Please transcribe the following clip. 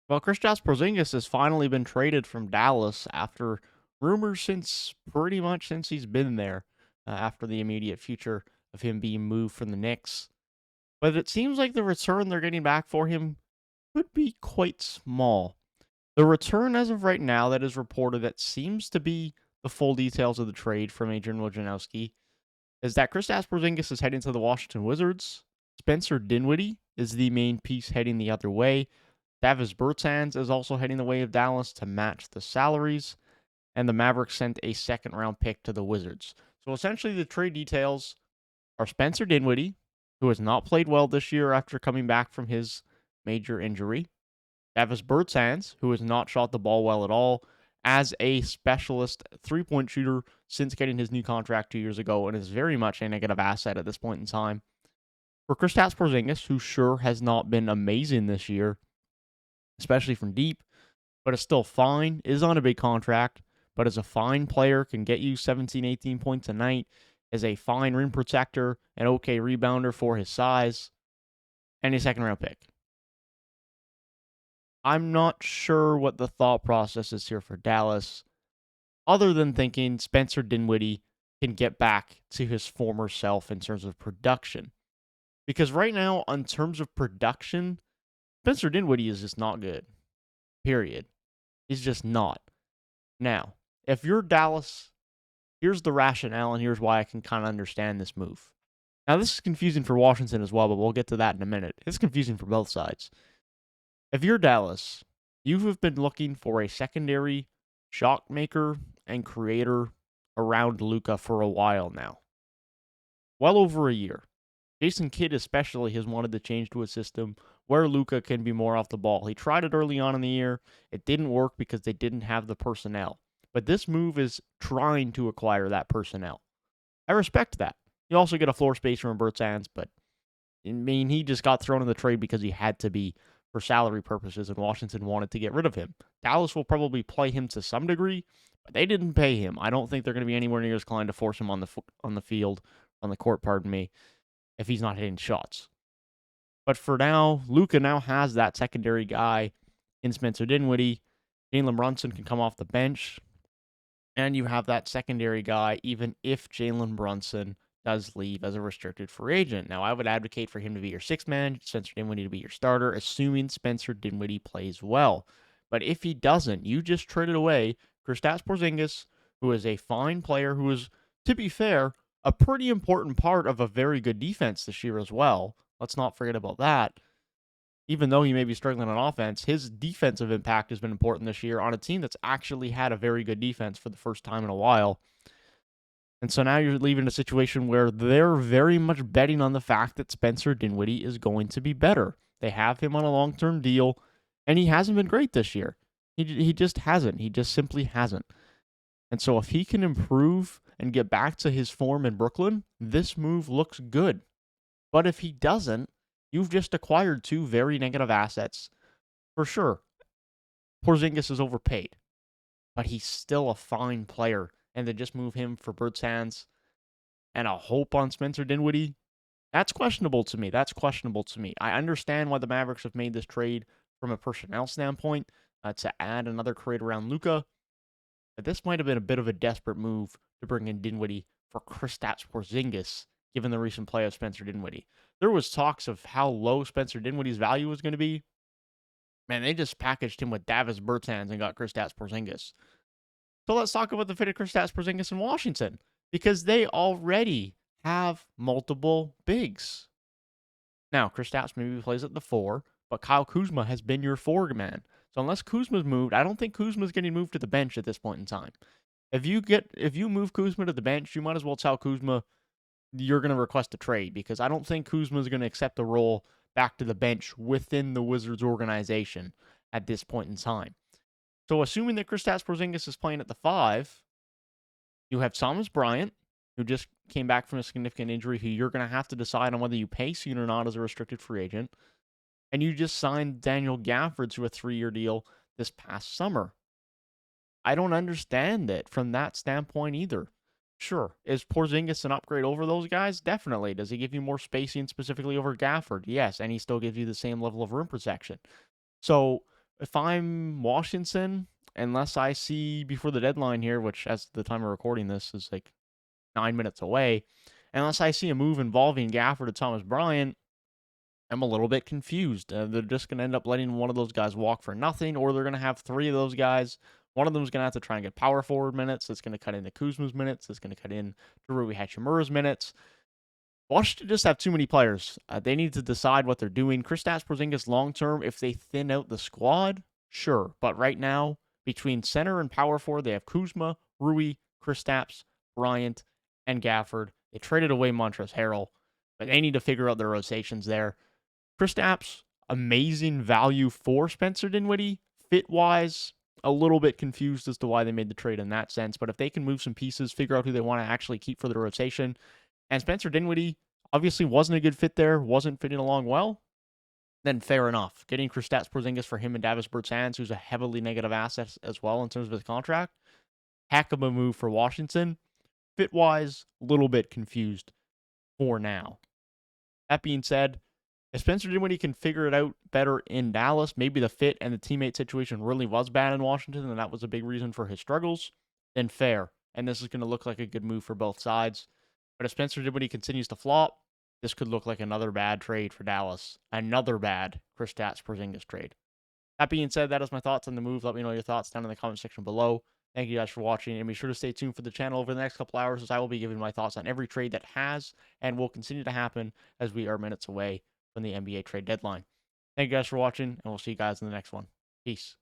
Well, Kristaps Porzingis has finally been traded from Dallas after rumors since pretty much since he's been there, after the immediate future of him being moved from the Knicks. But it seems like the return they're getting back for him could be quite small. The return as of right now that is reported that seems to be the full details of the trade from Adrian Wojnarowski is that Kristaps Porzingis is heading to the Washington Wizards. Spencer Dinwiddie is the main piece heading the other way. Davis Bertans is also heading the way of Dallas to match the salaries, and the Mavericks sent a second round pick to the Wizards. So essentially, the trade details are Spencer Dinwiddie, who has not played well this year after coming back from his major injury, Davis Bertans, who has not shot the ball well at all as a specialist three-point shooter since getting his new contract 2 years ago, and is very much a negative asset at this point in time. For Kristaps Porzingis, who sure has not been amazing this year, especially from deep, but is still fine, is on a big contract, but is a fine player, can get you 17, 18 points a night, is a fine rim protector, an okay rebounder for his size, and a second round pick. I'm not sure what the thought process is here for Dallas, other than thinking Spencer Dinwiddie can get back to his former self in terms of production. Because right now, in terms of production, Spencer Dinwiddie is just not good. Period. He's just not. Now, if you're Dallas, here's the rationale, and here's why I can kind of understand this move. Now, this is confusing for Washington as well, but we'll get to that in a minute. It's confusing for both sides. If you're Dallas, you have been looking for a secondary shot maker and creator around Luka for a while now. Well over a year. Jason Kidd especially has wanted to change to a system where Luka can be more off the ball. He tried it early on in the year. It didn't work because they didn't have the personnel. But this move is trying to acquire that personnel. I respect that. You also get a floor spacer from Bertans, but I mean, he just got thrown in the trade because he had to be for salary purposes, and Washington wanted to get rid of him. Dallas will probably play him to some degree, but they didn't pay him. I don't think they're going to be anywhere near as inclined to force him on the field, on the court, pardon me, if he's not hitting shots. But for now, Luka now has that secondary guy in Spencer Dinwiddie. Jalen Brunson can come off the bench, and you have that secondary guy, even if Jalen Brunson does leave as a restricted free agent. Now, I would advocate for him to be your sixth man, Spencer Dinwiddie to be your starter, assuming Spencer Dinwiddie plays well. But if he doesn't, you just traded away Kristaps Porzingis, who is a fine player, who is, to be fair, a pretty important part of a very good defense this year as well. Let's not forget about that. Even though he may be struggling on offense, his defensive impact has been important this year on a team that's actually had a very good defense for the first time in a while. And so now you're leaving a situation where they're very much betting on the fact that Spencer Dinwiddie is going to be better. They have him on a long-term deal, and he hasn't been great this year. He just hasn't. He just simply hasn't. And so if he can improve and get back to his form in Brooklyn, this move looks good. But if he doesn't, you've just acquired two very negative assets. For sure, Porzingis is overpaid, but he's still a fine player. And to just move him for Bertans and a hope on Spencer Dinwiddie, that's questionable to me. I understand why the Mavericks have made this trade from a personnel standpoint to add another creator around Luka, but this might have been a bit of a desperate move to bring in Dinwiddie for Kristaps Porzingis, given the recent play of Spencer Dinwiddie. There was talks of how low Spencer Dinwiddie's value was going to be. Man, they just packaged him with Davis Bertans and got Kristaps Porzingis. So let's talk about the fit of Kristaps Porzingis in Washington, because they already have multiple bigs. Now, Kristaps maybe plays at the 4, but Kyle Kuzma has been your 4 man. So unless Kuzma's moved, I don't think Kuzma's getting moved to the bench at this point in time. If you move Kuzma to the bench, you might as well tell Kuzma you're going to request a trade, because I don't think Kuzma's going to accept a role back to the bench within the Wizards organization at this point in time. So assuming that Kristaps Porzingis is playing at the 5, you have Thomas Bryant, who just came back from a significant injury, who you're going to have to decide on whether you pay soon or not as a restricted free agent. And you just signed Daniel Gafford to a 3-year deal this past summer. I don't understand it from that standpoint either. Sure, is Porzingis an upgrade over those guys? Definitely. Does he give you more spacing specifically over Gafford? Yes, and he still gives you the same level of rim protection. So if I'm Washington, unless I see before the deadline here, which as the time of recording this is like 9 minutes away, unless I see a move involving Gafford to Thomas Bryant, I'm a little bit confused. They're just going to end up letting one of those guys walk for nothing, or they're going to have three of those guys. One of them is going to have to try and get power forward minutes. That's going to cut into Kuzma's minutes. That's going to cut in Rui Hachimura's minutes. Washington just have too many players. They need to decide what they're doing. Kristaps Porzingis long term, if they thin out the squad, sure. But right now, between center and power forward, they have Kuzma, Rui, Kristaps, Bryant, and Gafford. They traded away Montrezl Harrell, but they need to figure out their rotations there. Kristaps, amazing value for Spencer Dinwiddie. Fit-wise, a little bit confused as to why they made the trade in that sense. But if they can move some pieces, figure out who they want to actually keep for the rotation, and Spencer Dinwiddie obviously wasn't a good fit there, wasn't fitting along well, then fair enough. Getting Kristaps Porzingis for him and Davis Bertans, who's a heavily negative asset as well in terms of his contract, heck of a move for Washington. Fit-wise, a little bit confused for now. That being said, if Spencer Dinwiddie can figure it out better in Dallas, maybe the fit and the teammate situation really was bad in Washington, and that was a big reason for his struggles, then fair. And this is going to look like a good move for both sides. But if Spencer Dinwiddie continues to flop, this could look like another bad trade for Dallas. Another bad Kristaps Porzingis trade. That being said, that is my thoughts on the move. Let me know your thoughts down in the comment section below. Thank you guys for watching, and be sure to stay tuned for the channel over the next couple hours, as I will be giving my thoughts on every trade that has and will continue to happen as we are minutes away from the NBA trade deadline. Thank you guys for watching, and we'll see you guys in the next one. Peace.